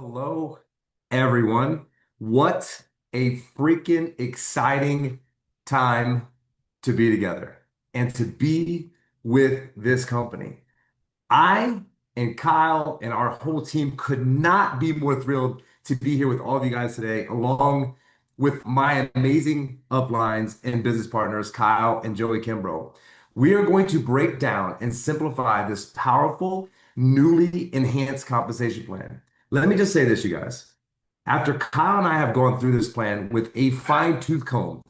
Hello, everyone. What a freaking exciting time to be together and to be with this company. I and Kyle and our whole team could not be more thrilled to be here with all of you guys today, along with my amazing uplines and business partners, Kyle and Joey Kimbrough. We are going to break down and simplify this powerful, newly enhanced compensation plan. Let me just say this, you guys. After Kyle and I have gone through this plan with a fine-tooth comb,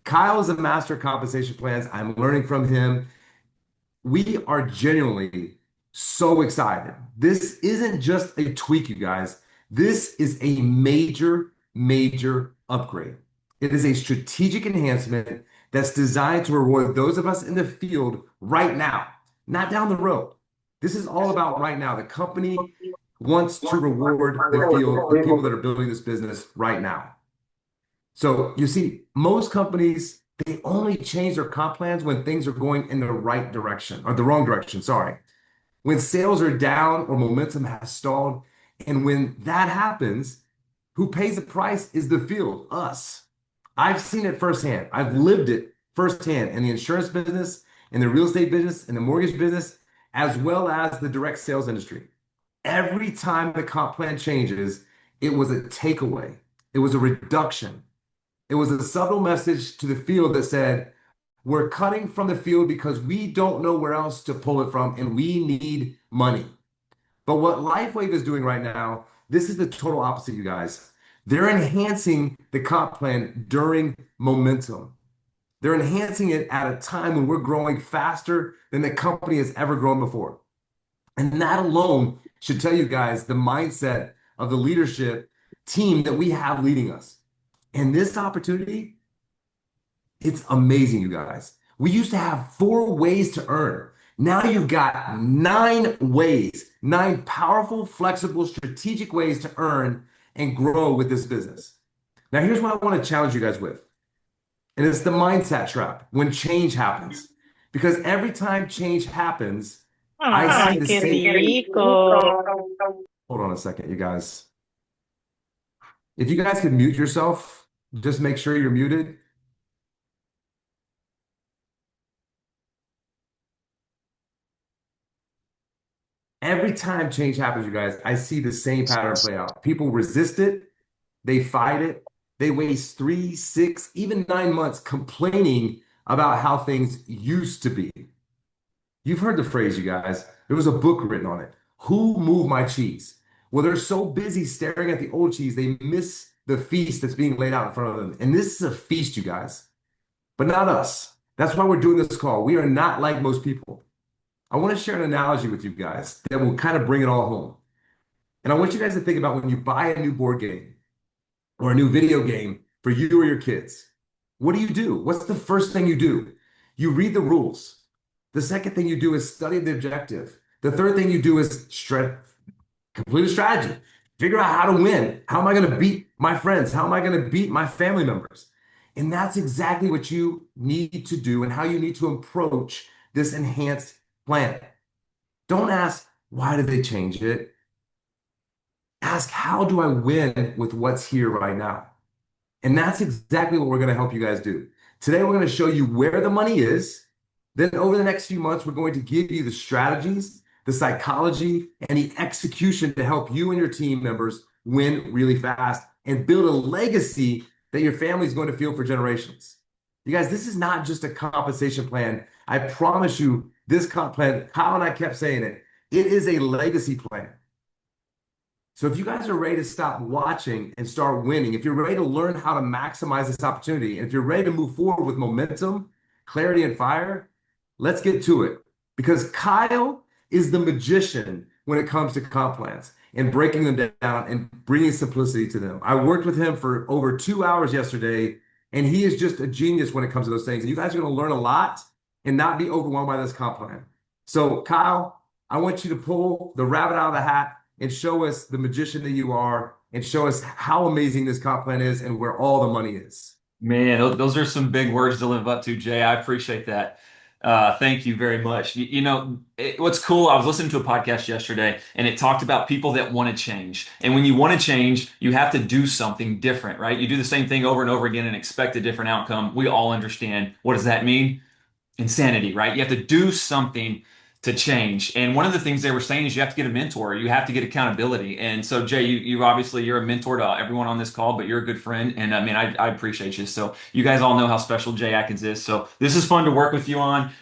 Kyle is a master of compensation plans. I'm learning from him. We are genuinely so excited. This isn't just a tweak, you guys. This is a major, major upgrade. It is a strategic enhancement that's designed to reward those of us in the field right now, not down the road. This is all about right now. The company wants to reward the field, the people that are building this business right now. So you see, most companies, they only change their comp plans when things are going in the right direction or the wrong direction, sorry. When sales are down or momentum has stalled. And when that happens, who pays the price is the field, us. I've seen it firsthand. I've lived it firsthand in the insurance business, in the real estate business, in the mortgage business, as well as the direct sales industry. Every time the comp plan changes, it was a takeaway. It was a reduction. It was a subtle message to the field that said, we're cutting from the field because we don't know where else to pull it from and we need money. But what Lifewave is doing right now, this is the total opposite, you guys. They're enhancing the comp plan during momentum. They're enhancing it at a time when we're growing faster than the company has ever grown before. And that alone should tell you guys the mindset of the leadership team that we have leading us. And this opportunity, it's amazing, you guys. We used to have 4 ways to earn. Now you've got 9 ways, 9 powerful, flexible, strategic ways to earn and grow with this business. Now, here's what I want to challenge you guys with. And it's the mindset trap when change happens. Because every time change happens, I see Ay, the qué same. rico. Hold on a second, you guys. If you guys could mute yourself, just make sure you're muted. Every time change happens, you guys, I see the same pattern play out. People resist it, they fight it, they waste 3, 6, even 9 months complaining about how things used to be. You've heard the phrase, you guys. There was a book written on it. Who moved my cheese? Well, they're so busy staring at the old cheese, they miss the feast that's being laid out in front of them. And this is a feast, you guys, but not us. That's why we're doing this call. We are not like most people. I want to share an analogy with you guys that will kind of bring it all home. And I want you guys to think about when you buy a new board game or a new video game for you or your kids. What do? What's the first thing you do? You read the rules. The second thing you do is study the objective. The third thing you do is complete a strategy. Figure out how to win. How am I going to beat my friends? How am I going to beat my family members? And that's exactly what you need to do and how you need to approach this enhanced plan. Don't ask, why did they change it? Ask, how do I win with what's here right now? And that's exactly what we're going to help you guys do. Today, we're going to show you where the money is. Then over the next few months, we're going to give you the strategies, the psychology, and the execution to help you and your team members win really fast and build a legacy that your family is going to feel for generations. You guys, this is not just a compensation plan. I promise you, this comp plan, Kyle and I kept saying it, it is a legacy plan. So if you guys are ready to stop watching and start winning, if you're ready to learn how to maximize this opportunity, and if you're ready to move forward with momentum, clarity, and fire, let's get to it. Because Kyle is the magician when it comes to comp plans and breaking them down and bringing simplicity to them. I worked with him for over 2 hours yesterday, and he is just a genius when it comes to those things. And you guys are going to learn a lot and not be overwhelmed by this comp plan. So Kyle, I want you to pull the rabbit out of the hat and show us the magician that you are and show us how amazing this comp plan is and where all the money is. Man, those are some big words to live up to, Jay. I appreciate that. Thank you very much. What's cool, I was listening to a podcast yesterday and it talked about people that want to change. And when you want to change, you have to do something different, right? You do the same thing over and over again and expect a different outcome. We all understand. What does that mean? Insanity, right? You have to do something to change. And one of the things they were saying is you have to get a mentor, you have to get accountability. And so, Jay, you obviously you're a mentor to everyone on this call, but you're a good friend, and I mean, I appreciate you. So you guys all know how special Jay Atkins is. So this is fun to work with you on.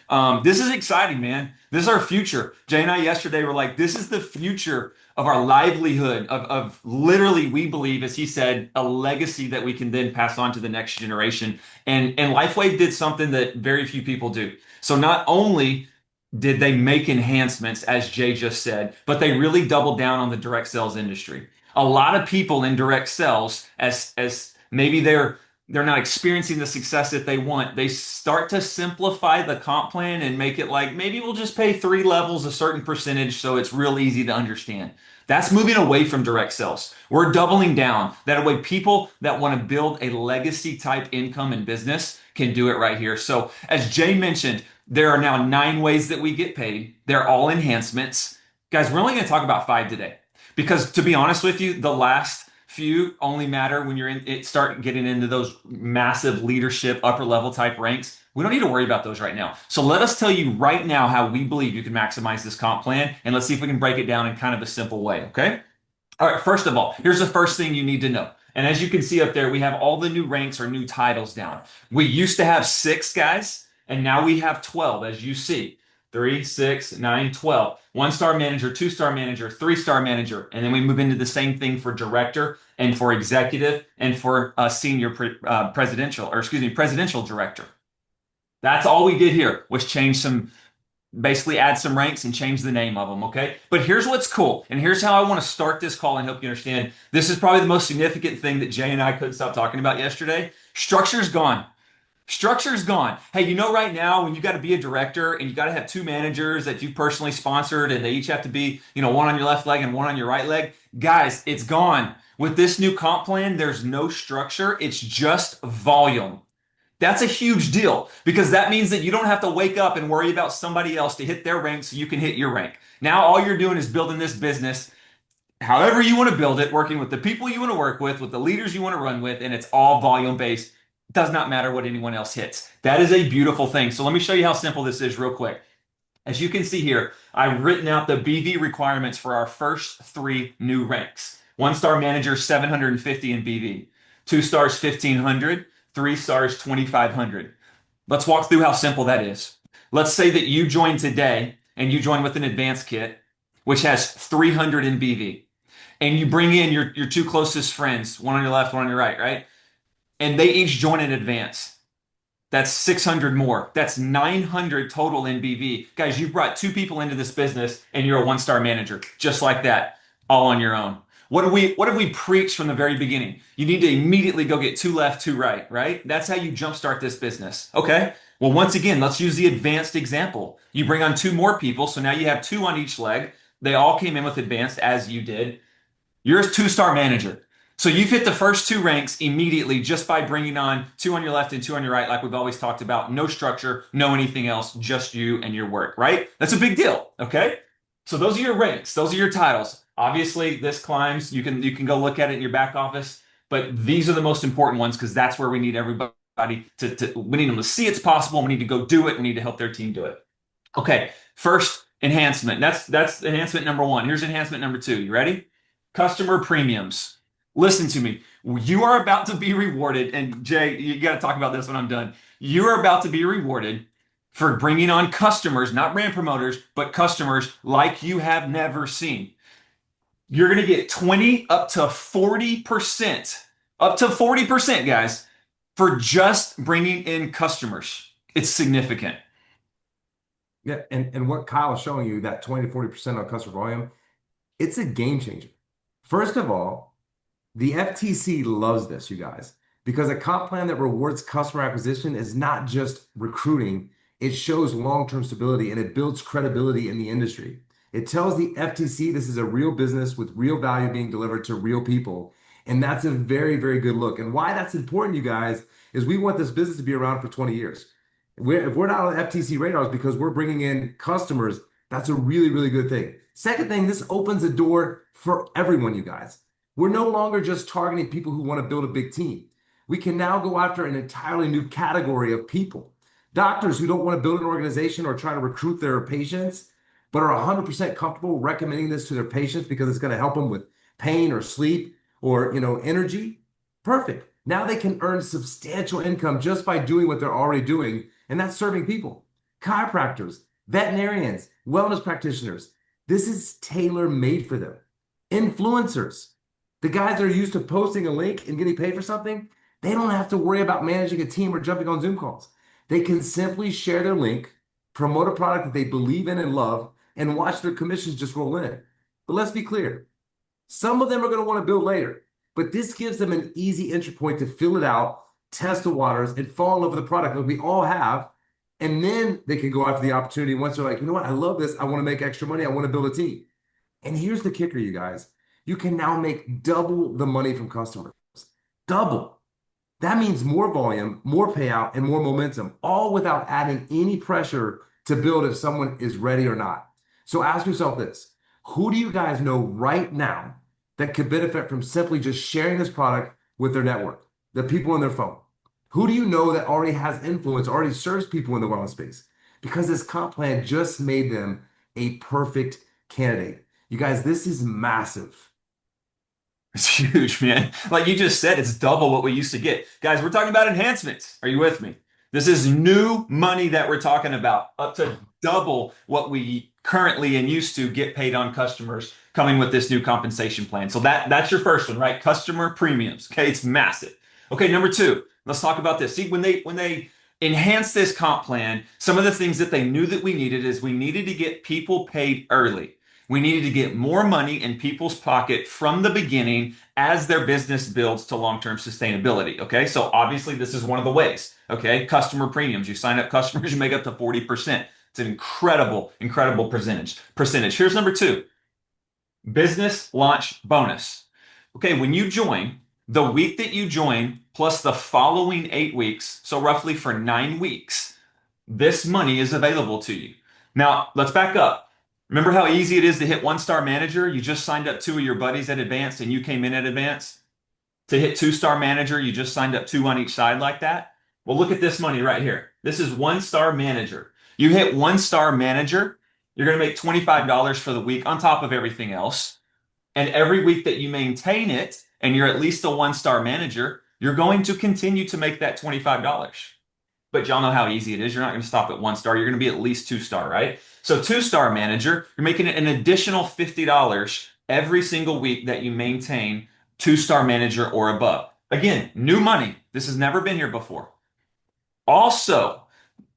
This is exciting, man. This is our future. Jay and I yesterday were like, this is the future of our livelihood, of literally, we believe, as he said, a legacy that we can then pass on to the next generation. And Lifewave did something that very few people do. So not only did they make enhancements, as Jay just said, but they really doubled down on the direct sales industry. A lot of people in direct sales, as maybe they're not experiencing the success that they want, they start to simplify the comp plan and make it like maybe we'll just pay three levels a certain percentage so it's real easy to understand. That's moving away from direct sales. We're doubling down. That way, people that want to build a legacy type income and business can do it right here. So, as Jay mentioned, there are now 9 ways that we get paid. They're all enhancements. Guys, we're only going to talk about 5 today because, to be honest with you, the last few only matter when you're in it, start getting into those massive leadership, upper level type ranks. We don't need to worry about those right now. So let us tell you right now how we believe you can maximize this comp plan, and let's see if we can break it down in kind of a simple way, okay? All right, first of all, here's the first thing you need to know. And as you can see up there, we have all the new ranks or new titles down. We used to have 6 guys, and now we have 12, as you see. 3, 6, 9, 12. 1-star manager, 2-star manager, 3-star manager. And then we move into the same thing for director and for executive and for senior presidential, or excuse me, presidential director. That's all we did here was change some basically add some ranks and change the name of them, okay? But here's what's cool, and here's how I want to start this call and help you understand. This is probably the most significant thing that Jay and I couldn't stop talking about yesterday. Structure's gone. Structure's gone. Hey, right now when you got to be a director and you got to have 2 managers that you personally sponsored and they each have to be, one on your left leg and one on your right leg, guys, it's gone. With this new comp plan, there's no structure. It's just volume. That's a huge deal because that means that you don't have to wake up and worry about somebody else to hit their rank so you can hit your rank. Now, all you're doing is building this business however you want to build it, working with the people you want to work with the leaders you want to run with, and it's all volume based. It does not matter what anyone else hits. That is a beautiful thing. So let me show you how simple this is real quick. As you can see here, I've written out the BV requirements for our first 3 new ranks. 1-star manager, 750 in BV. 2 stars, 1500. 3 stars, 2500. Let's walk through how simple that is. Let's say that you join today and you join with an advanced kit, which has 300 in BV. And you bring in your 2 closest friends, one on your left, one on your right, right? And they each join in advance. That's 600 more. That's 900 total in BV. Guys, you've brought 2 people into this business and you're a 1-star manager, just like that, all on your own. What have we preached from the very beginning? You need to immediately go get 2 left, 2 right, right? That's how you jumpstart this business. Okay. Well, once again, let's use the advanced example. You bring on 2 more people, so now you have 2 on each leg. They all came in with advanced as you did. You're a 2-star manager. So you've hit the first 2 ranks immediately just by bringing on 2 on your left and 2 on your right, like we've always talked about. No structure, no anything else, just you and your work, right? That's a big deal, okay? So those are your ranks, those are your titles. Obviously, this climbs. You can go look at it in your back office, but these are the most important ones because that's where we need everybody we need them to see it's possible. We need to go do it. We need to help their team do it. Okay, first enhancement. That's enhancement number 1. Here's enhancement number 2. You ready? Customer premiums. Listen to me. You are about to be rewarded, and Jay, you got to talk about this when I'm done. You are about to be rewarded for bringing on customers, not brand promoters, but customers like you have never seen. You're going to get 20 up to 40%, guys, for just bringing in customers. It's significant. Yeah, and what Kyle is showing you, that 20 to 40% on customer volume, it's a game changer. First of all, the FTC loves this, you guys, because a comp plan that rewards customer acquisition is not just recruiting, it shows long-term stability and it builds credibility in the industry. It tells the FTC this is a real business with real value being delivered to real people. And that's a very, very good look. And why that's important, you guys, is we want this business to be around for 20 years. If we're not on FTC radars because we're bringing in customers, that's a really, really good thing. Second thing, this opens a door for everyone, you guys. We're no longer just targeting people who want to build a big team. We can now go after an entirely new category of people. Doctors who don't want to build an organization or try to recruit their patients, but are 100% comfortable recommending this to their patients because it's going to help them with pain or sleep or, energy. Perfect. Now they can earn substantial income just by doing what they're already doing, and that's serving people. Chiropractors, veterinarians, wellness practitioners. This is tailor made for them. Influencers, the guys that are used to posting a link and getting paid for something, they don't have to worry about managing a team or jumping on Zoom calls. They can simply share their link, promote a product that they believe in and love, and watch their commissions just roll in. But let's be clear, some of them are going to want to build later, but this gives them an easy entry point to fill it out, test the waters, and fall in love with the product like we all have. And then they can go after the opportunity once they're like, you know what, I love this. I want to make extra money. I want to build a team. And here's the kicker, you guys. You can now make double the money from customers. Double. That means more volume, more payout, and more momentum, all without adding any pressure to build if someone is ready or not. So ask yourself this: who do you guys know right now that could benefit from simply just sharing this product with their network, the people on their phone? Who do you know that already has influence, already serves people in the wellness space? Because this comp plan just made them a perfect candidate. You guys, this is massive. It's huge, man. Like you just said, it's double what we used to get. Guys, we're talking about enhancements. Are you with me? This is new money that we're talking about, up to double what we currently and used to get paid on customers coming with this new compensation plan. So that's your first one, right? Customer premiums. Okay, it's massive. Okay, number two, let's talk about this. See, when they enhanced this comp plan, some of the things that they knew that we needed is we needed to get people paid early. We needed to get more money in people's pocket from the beginning as their business builds to long-term sustainability. Okay, so obviously this is one of the ways. Okay, customer premiums. You sign up customers, you make up to 40%. It's an incredible, incredible percentage. Here's number two: business launch bonus. Okay, when you join, the week that you join plus the following 8 weeks, so roughly for 9 weeks, this money is available to you. Now, let's back up. Remember how easy it is to hit one-star manager? You just signed up two of your buddies at advanced and you came in at advanced. To hit two-star manager, you just signed up two on each side like that. Well, look at this money right here. This is one-star manager. You hit one-star manager, you're going to make $25 for the week on top of everything else. And every week that you maintain it and you're at least a one-star manager, you're going to continue to make that $25. But y'all know how easy it is. You're not going to stop at one star. You're going to be at least two-star, right? So two-star manager, you're making an additional $50 every single week that you maintain two-star manager or above. Again, new money. This has never been here before. Also,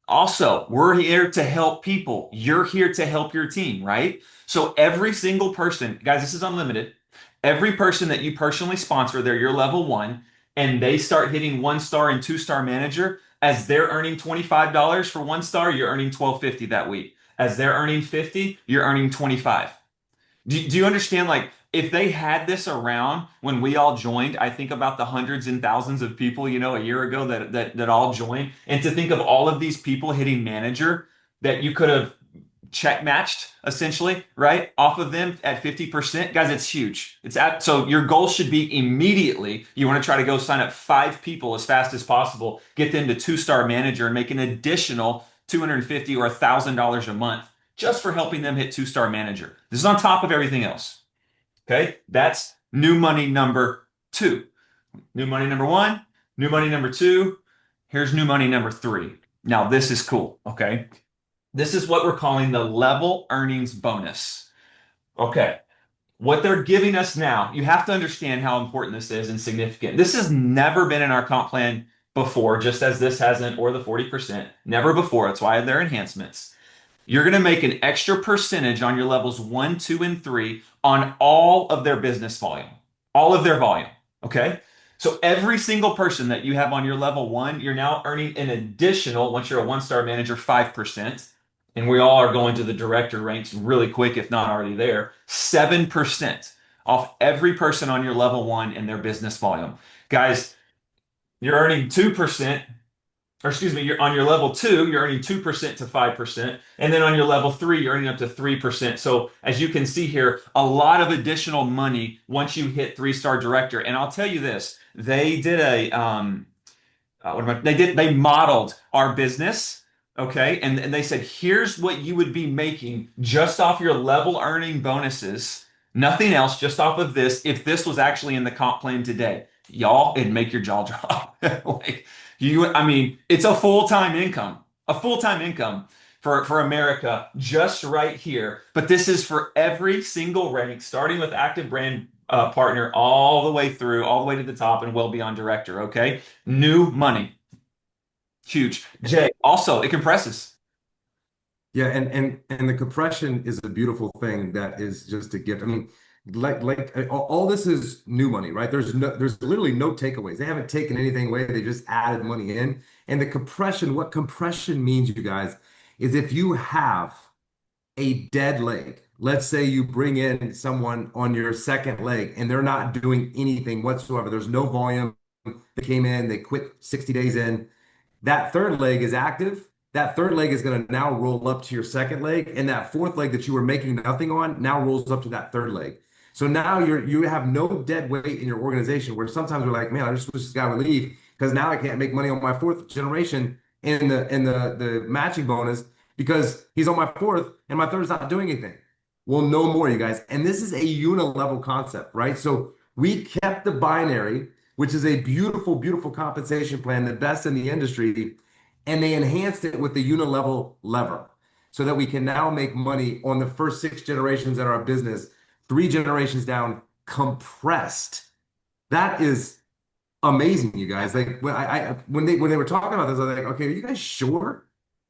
we're here to help people. You're here to help your team, right? So every single person, guys, this is unlimited. Every person that you personally sponsor, they're your level one, and they start hitting one star and two-star manager, as they're earning $25 for one star, you're earning $12.50 that week. As they're earning 50, you're earning 25. Do you understand? Like, if they had this around when we all joined, I think about the hundreds and thousands of people, a year ago that all joined, and to think of all of these people hitting manager that you could have check matched essentially, right? Off of them at 50%. Guys, it's huge. So your goal should be immediately, you want to try to go sign up 5 people as fast as possible, get them to two-star manager and make an additional $250 or $1,000 a month just for helping them hit two-star manager. This is on top of everything else. Okay? That's new money number two. New money number one, new money number two. Here's new money number three. Now, this is cool. Okay? This is what we're calling the level earnings bonus. Okay. What they're giving us now, you have to understand how important this is and significant. This has never been in our comp plan before, just as this hasn't, or the 40%. Never before. That's why they're enhancements. You're going to make an extra percentage on your levels one, two, and three on all of their business volume, all of their volume. Okay. So every single person that you have on your level one, you're now earning an additional, once you're a one-star manager, 5%. And we all are going to the director ranks really quick, if not already there, 7% off every person on your level one and their business volume. Guys, you're earning 2%. or excuse me, you're on your level two, you're earning 2% to 5%. And then on your level three, you're earning up to 3%. So as you can see here, a lot of additional money once you hit three-star director. And I'll tell you this, they did they modeled our business, okay, and they said here's what you would be making just off your level earning bonuses, nothing else, just off of this. If this was actually in the comp plan today, y'all, it'd make your jaw drop. Like I mean, it's a full-time income for America just right here. But this is for every single rank, starting with active brand partner all the way through, all the way to the top and well beyond director. Okay. New money. Huge. Jay, also, it compresses. Yeah, and the compression is a beautiful thing that is just a gift. I mean, all this is new money, right? There's literally no takeaways. They haven't taken anything away. They just added money in. And the compression, what compression means, you guys, is if you have a dead leg, let's say you bring in someone on your second leg and they're not doing anything whatsoever. There's no volume. They came in, they quit 60 days in. That third leg is active. That third leg is going to now roll up to your second leg, and that fourth leg that you were making nothing on now rolls up to that third leg. So now you have no dead weight in your organization. Where sometimes we're like, man, I just wish this guy would leave because now I can't make money on my fourth generation in the matching bonus because he's on my fourth and my third's not doing anything. Well, no more, you guys. And this is a unilevel concept, right? So we kept the binary, which is a beautiful, beautiful compensation plan, the best in the industry, and they enhanced it with the unilevel lever so that we can now make money on the first six generations in our business, three generations down, compressed. That is amazing, you guys. Like when they were talking about this, I was like, okay, are you guys sure?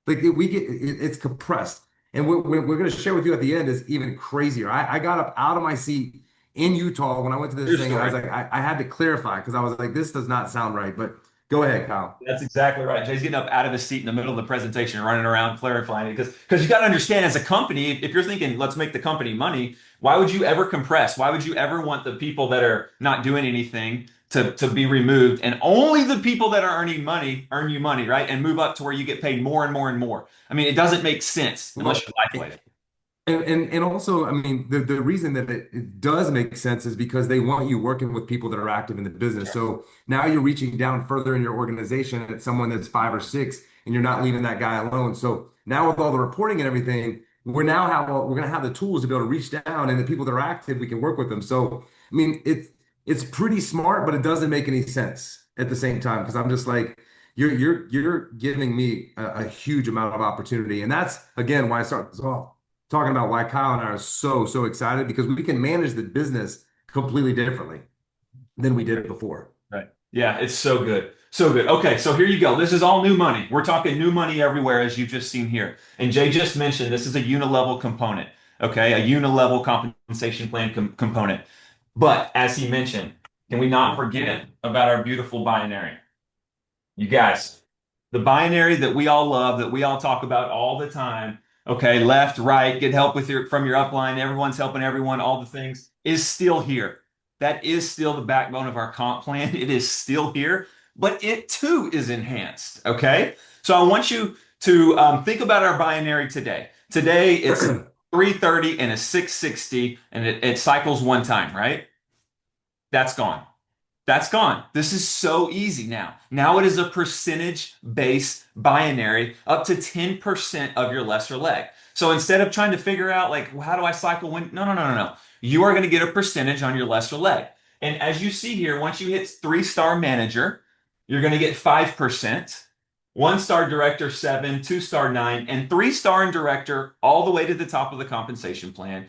Like it's compressed, and what we're going to share with you at the end is even crazier. I got up out of my seat in Utah when I went to this True thing, and I was story. like, I had to clarify because I was like, this does not sound right. But go ahead, Kyle. That's exactly right. Jay's getting up out of his seat in the middle of the presentation, running around clarifying it because you got to understand as a company, if you're thinking let's make the company money, why would you ever compress? Why would you ever want the people that are not doing anything to be removed, and only the people that are earning money earn you money, right? And move up to where you get paid more and more and more. I mean, it doesn't make sense unless Well, you're Lifewave. and also, I mean, the reason that it does make sense is because they want you working with people that are active in the business. So now you're reaching down further in your organization at someone that's five or six, and you're not leaving that guy alone. So now with all the reporting and everything, we're gonna have the tools to be able to reach down, and the people that are active, we can work with them. So I mean, it's pretty smart, but it doesn't make any sense at the same time because I'm just like, you're giving me a huge amount of opportunity, and that's again why I start this off talking about why Kyle and I are so excited because we can manage the business completely differently than we did before. Right. Yeah, it's so good. So good. Okay, so here you go. This is all new money. We're talking new money everywhere, as you've just seen here. And Jay just mentioned this is a unilevel component. Okay, a unilevel compensation plan component. But as he mentioned, can we not forget about our beautiful binary? You guys, the binary that we all love, that we all talk about all the time, okay, left, right, get help with your from your upline, everyone's helping everyone, all the things, is still here. That is still the backbone of our comp plan. It is still here, but it too is enhanced. Okay. So I want you to think about our binary today. Today it's a 330 and a 660, and it cycles one time, right? That's gone. That's gone. This is so easy now. Now it is a percentage based binary up to 10% of your lesser leg. So instead of trying to figure out like, well, how do I cycle when? No. You are going to get a percentage on your lesser leg. And as you see here, once you hit three-star manager, you're going to get 5%. One-star director, 7, two-star, 9, and three-star and director all the way to the top of the compensation plan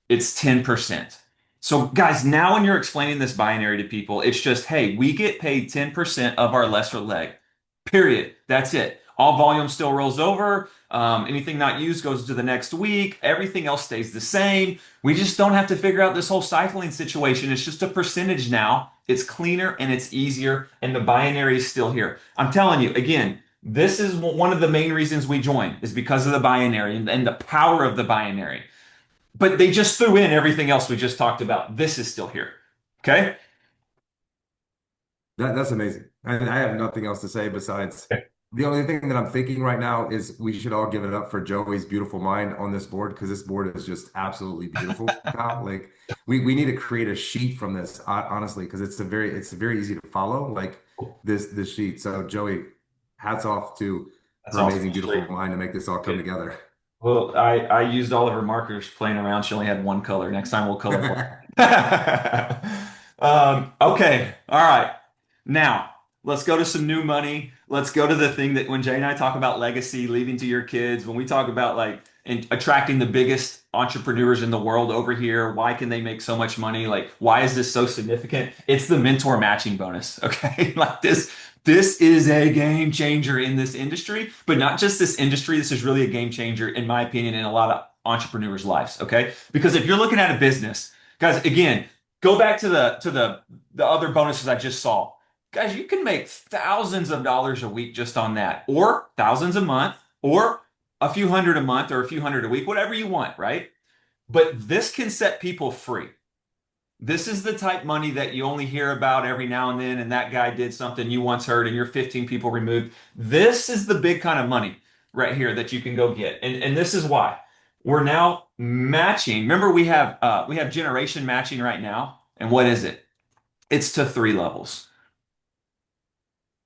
it's 10%. So, guys, now when you're explaining this binary to people, it's just, hey, we get paid 10% of our lesser leg. Period. That's it. All volume still rolls over. Anything not used goes to the next week. Everything else stays the same. We just don't have to figure out this whole cycling situation. It's just a percentage now. It's cleaner and it's easier, and the binary is still here. I'm telling you, again, this is one of the main reasons we joined is because of the binary and the power of the binary. But they just threw in everything else we just talked about. This is still here. Okay? That's amazing. I have nothing else to say besides Okay. The only thing that I'm thinking right now is we should all give it up for Joey's beautiful mind on this board because this board is just absolutely beautiful, Kyle. Like we need to create a sheet from this, honestly, because it's very easy to follow, like this sheet. So Joey, hats off to That's her awesome. amazing, beautiful mind to make this all come together. Well, I used all of her markers playing around. She only had one color. Next time we'll color block. Okay. All right. Now, let's go to some new money. Let's go to the thing that when Jay and I talk about legacy, leaving to your kids, when we talk about like attracting the biggest entrepreneurs in the world over here, why can they make so much money? Like, why is this so significant? It's the mentor matching bonus. Okay. Like this is a game changer in this industry, but not just this industry. This is really a game changer, in my opinion, in a lot of entrepreneurs' lives. Okay. Because if you're looking at a business, guys, again, go back to the other bonuses I just saw. Guys, you can make thousands of dollars a week just on that, or thousands a month, or a few hundred a month, or a few hundred a week, whatever you want, right? But this can set people free. This is the type money that you only hear about every now and then, and that guy did something you once heard, and you're 15 people removed. This is the big kind of money right here that you can go get, and this is why we're now matching. Remember, we have generation matching right now, and what is it? It's to three levels.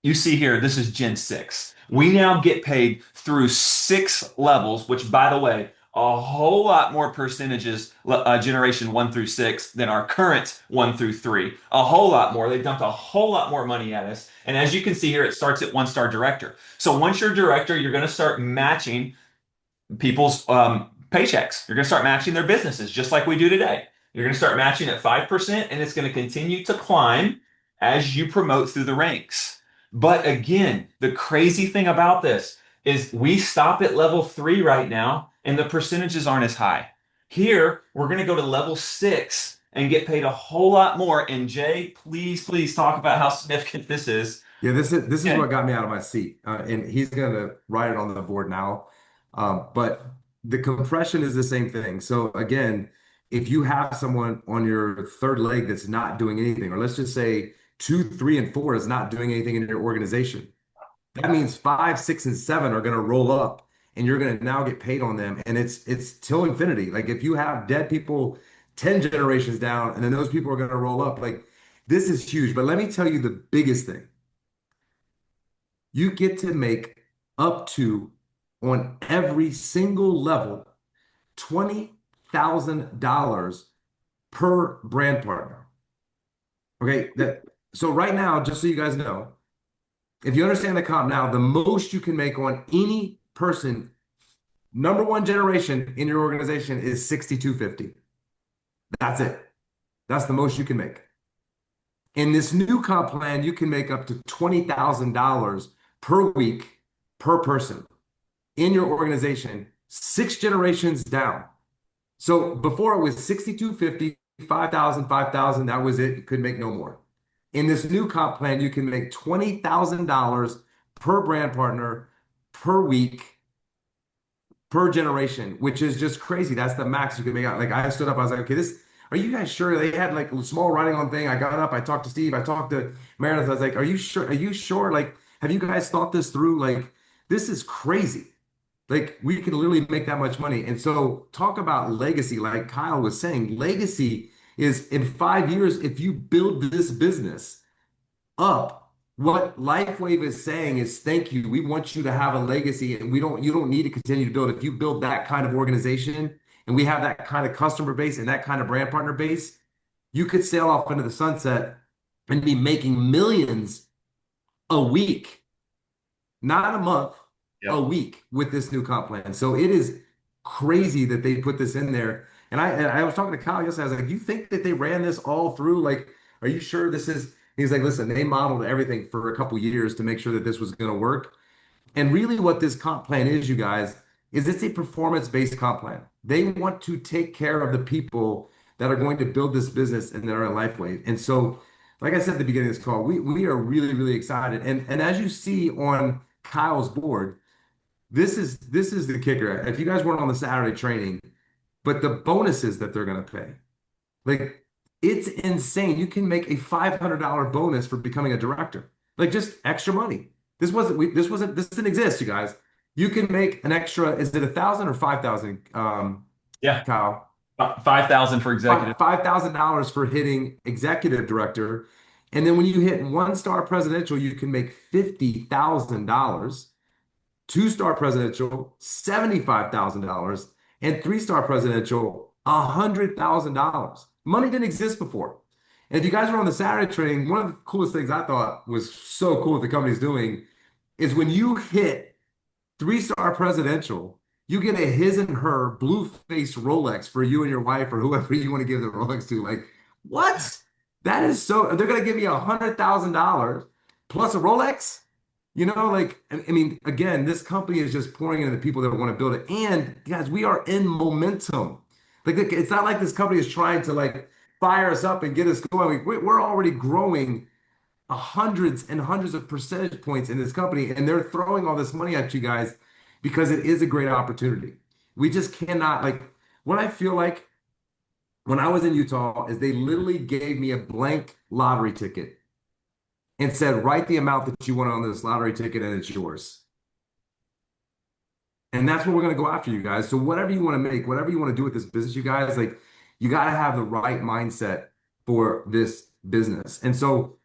You see here, this is Gen 6. We now get paid through six levels, which, by the way, a whole lot more percentages, generation one through six, than our current one through three. A whole lot more. They dumped a whole lot more money at us. And as you can see here, it starts at one star director. So once you're director, you're going to start matching people's paychecks. You're going to start matching their businesses just like we do today. You're going to start matching at 5%, and it's going to continue to climb as you promote through the ranks. But again, the crazy thing about this is we stop at level three right now, and the percentages aren't as high. Here, we're going to go to level six and get paid a whole lot more. And Jay, please talk about how significant this is. Yeah, this is Yeah. what got me out of my seat, and he's gonna write it on the board now. But the compression is the same thing. So again, if you have someone on your third leg that's not doing anything, or let's just say two, three, and four is not doing anything in your organization, that means five, six, and seven are gonna roll up, and you're gonna now get paid on them, and it's till infinity. Like if you have dead people 10 generations down, and then those people are gonna roll up, like this is huge. But let me tell you the biggest thing. You get to make up to, on every single level, $20,000 per brand partner. Okay, that so right now, just so you guys know, if you understand the comp now, the most you can make on any person, number one generation in your organization is 6,250. That's it. That's the most you can make. In this new comp plan, you can make up to $20,000 per week per person in your organization, six generations down. So before it was 6,250, 5,000, 5,000. That was it. You could make no more. In this new comp plan, you can make $20,000 per brand partner per week per generation, which is just crazy. That's the max you can make out. Like I stood up, I was like, okay, this, are you guys sure? They had like a small writing on thing. I got up, I talked to Steve, I talked to Meredith. I was like, are you sure? Are you sure? Like, have you guys thought this through? Like, this is crazy. Like, we could literally make that much money. And so, talk about legacy. Like Kyle was saying, legacy is in 5 years, if you build this business up. What Lifewave is saying is thank you. We want you to have a legacy and you don't need to continue to build. If you build that kind of organization and we have that kind of customer base and that kind of brand partner base, you could sail off into the sunset and be making millions a week, not a month, a Yep. week with this new comp plan. So it is crazy that they put this in there. And I was talking to Kyle yesterday. I was like, you think that they ran this all through? Like, are you sure this is? He's like, listen, they modeled everything for a couple years to make sure that this was going to work. And really, what this comp plan is, you guys, is it's a performance-based comp plan. They want to take care of the people that are going to build this business and that are in LifeWave. And so, like I said at the beginning of this call, we are really excited. And as you see on Kyle's board, this is the kicker. If you guys weren't on the Saturday training, but the bonuses that they're going to pay, like it's insane. You can make a $500 bonus for becoming a director, like just extra money. this didn't exist, you guys. You can make an extra, is it 1,000 or 5,000, Yeah. Kyle? 5,000 for executive. $5,000 for hitting executive director. And then when you hit one-star presidential, you can make $50,000. Two-star presidential, $75,000, and three-star presidential, $100,000. Money didn't exist before. And if you guys were on the Saturday training, one of the coolest things I thought was so cool what the company's doing is when you hit three-star presidential, you get a his and her blue face Rolex for you and your wife or whoever you want to give the Rolex to. Like, what? That is so, they're gonna give me $100,000 plus a Rolex? You know, like, I mean, again, this company is just pouring into the people that want to build it. And guys, we are in momentum. Like, it's not like this company is trying to like fire us up and get us going. We're already growing hundreds and hundreds of percentage points in this company, and they're throwing all this money at you guys because it is a great opportunity. We just cannot, like, what I feel like when I was in Utah is they literally gave me a blank lottery ticket and said, write the amount that you want on this lottery ticket and it's yours. And that's what we're going to go after, you guys. So whatever you want to make, whatever you want to do with this business, you guys, like, you got to have the right mindset for this business. And so,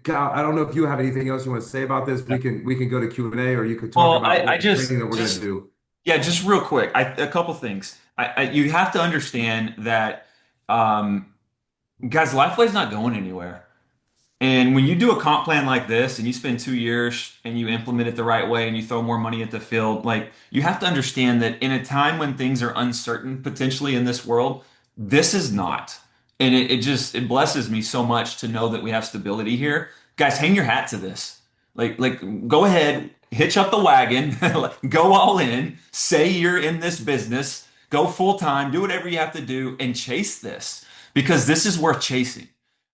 Kyle, I don't know if you have anything else you want to say about this. We can go to Q&A, or you could talk Well, about I what the training just that we're going to just do. yeah, just real quick. A couple things. You have to understand that, guys, Lifewave's not going anywhere. And when you do a comp plan like this and you spend 2 years and you implement it the right way and you throw more money at the field, like, you have to understand that in a time when things are uncertain potentially in this world, this is not. And it blesses me so much to know that we have stability here. Guys, hang your hat to this. Go ahead, hitch up the wagon, go all in, say you're in this business, go full time, do whatever you have to do and chase this because this is worth chasing.